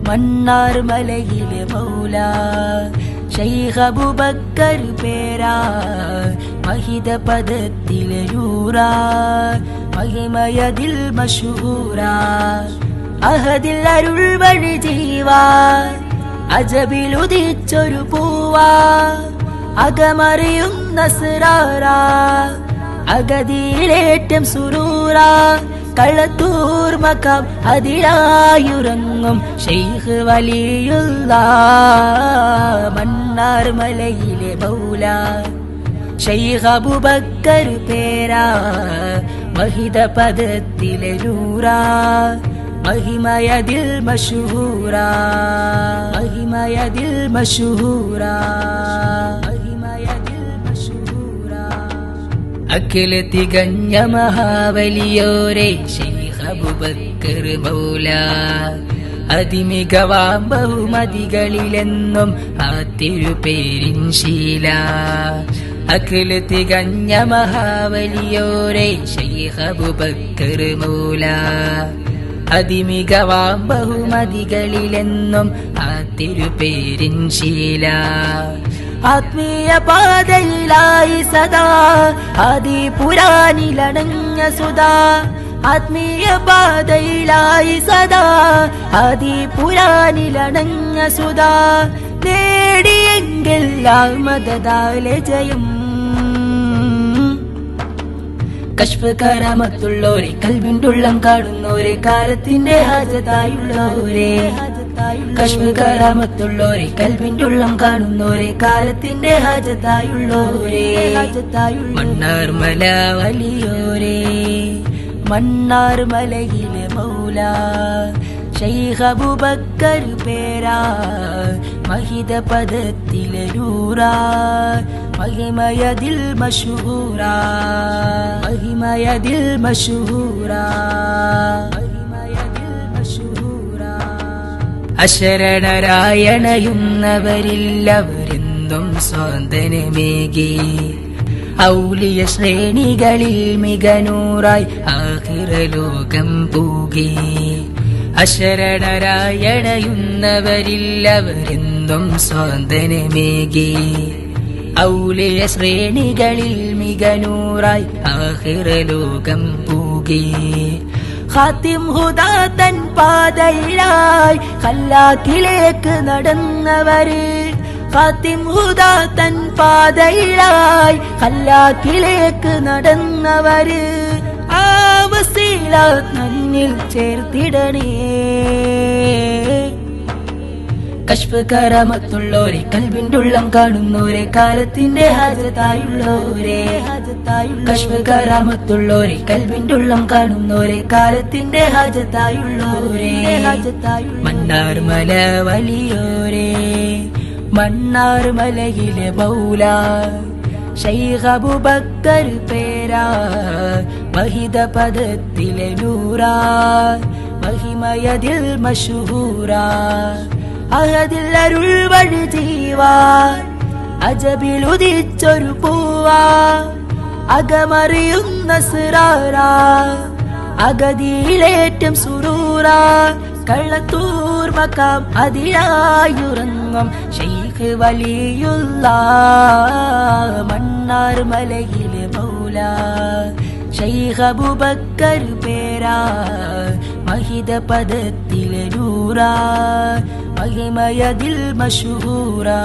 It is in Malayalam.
മണ്ണാർ മലയിലെ മൗല ശൈഖ് അബൂബക്കർ പേരാ മഹിത പദത്തിലെ നൂറാ മഹിമയതിൽ മശൂറാ അഹദിൽ അരുൾ വഴി ജീവാ അജബിലുദിച്ചൊരു പൂവാ അകമറിയും നസ്റാറാ അഗതിയിലേറ്റം സുറൂറാ കളത്തൂർ മക്കാം അതിലായുറങ്ങും ശൈഖ് വലിയുല്ലാഹ് മണ്ണാർ മലയിലെ മൗല ശൈഖ് അബൂബക്കർ പേരാ മഹിത പദത്തിലെ നൂറാ മഹിമയതിൽ മശൂറാ മഹിമയതിൽ മശൂറാ മഹിമയതിൽ മശൂറാ അഖില തികഞ്ഞ മഹാവലിയോരെ ശൈഖ് അബൂബക്കർ മൗല അതിമികവാം ബഹുമതികളിലെന്നും ആ തിരുപേരിൻ ശീല അഖില തികഞ്ഞ മഹാവലിയോരെ ശൈഖ് അബൂബക്കർ മൗല അതിമികവാം ബഹുമതികളിലെന്നും ആ തിരുപേരിൻ ശീല ആത്മീയ പാതയിലായി സദാ ആദി പുരാനിലണഞ്ഞ സുധാ ആത്മീയ പാതയിലായി സദാ ആദി പുരാനിലണഞ്ഞ സുധാ നേടിയെങ്കിൽ മദദാലെ ജയം കശ്ഫ് കറാമത്തുള്ളോരെ കൽബിൻ്റുള്ളം കാണുന്നോരെ കാലത്തിന്റെ ഹാജത്തായുള്ളോരെ കശ്ഫ് കറാമത്തുള്ളോരെ കൽബിൻ്റുള്ളം കാണുന്നോരെ കാലത്തിന്റെ ഹാജത്തായുള്ളോരെ മണ്ണാർ മല വലിയോരെ മണ്ണാർ മലയിലെ മൗല ശൈഖ് അബൂബക്കർ പേരാ മഹിത പദത്തിലെ നൂറാ മഹിമയതിൽ മശൂറാ മഹിമയതിൽ മശൂറാ മഹിമയതിൽ മശൂറാ അശരണരായണയുന്നവരില്ലവരെന്നും സ്വാന്തനമേകി ഔലിയ ശ്രേണികളിൽ മികനൂറായി ആഖിറലോകം പൂകി അശരണരായണയുന്നവരില്ലവരെന്നും സ്വാന്തനമേകി ഔലിയ ശ്രേണികളിൽ മികനൂറായി ആഖിറലോകം പൂകി ഖാത്തിം ഹുദാ തൻ പാതയിലായി ഖല്ലാക്കിലേക്ക് നടന്നവര് ഖാത്തിം ഹുദാ തൻ പാതയിലായി ഖല്ലാക്കിലേക്ക് നടന്നവര് ആ വസീല നന്നിൽ ചേർത്തിടണേ കശ്ഫ് കറാമത്തുള്ളോരെ കൽബിൻ്റുള്ളം കാണുന്നോരെ കാലത്തിന്റെ ഹാജത്തായുള്ളോരെ കശ്ഫ് കറാമത്തുള്ളോരെ കൽബിൻ്റുള്ളം കാണുന്നോരെ കാലത്തിന്റെ ഹാജത്തായുള്ളോരെ മണ്ണാർ മല വലിയോരെ മണ്ണാർ മലയിലെ മൗല ശൈഖ് അബൂബക്കർ പേരാ മഹിത പദത്തിലെ നൂറാ മഹിമയതിൽ മശൂറാ അഹദിൽ അരുൾ വഴി ജീവാ അജബിലുദിച്ചൊരു പൂവാ അകമറിയും നസ്റാറാ അഗതിയിലേറ്റം സുറൂറാ കളത്തൂർ മക്കാം അതിലായുറങ്ങും ശൈഖ് വലിയുല്ലാഹ് മണ്ണാർ മലയിലെ മൗല ശൈഖ് അബൂബക്കർ പേരാ മഹിത പദത്തിലെ നൂറാ മഹിമയതിൽ മശൂറാ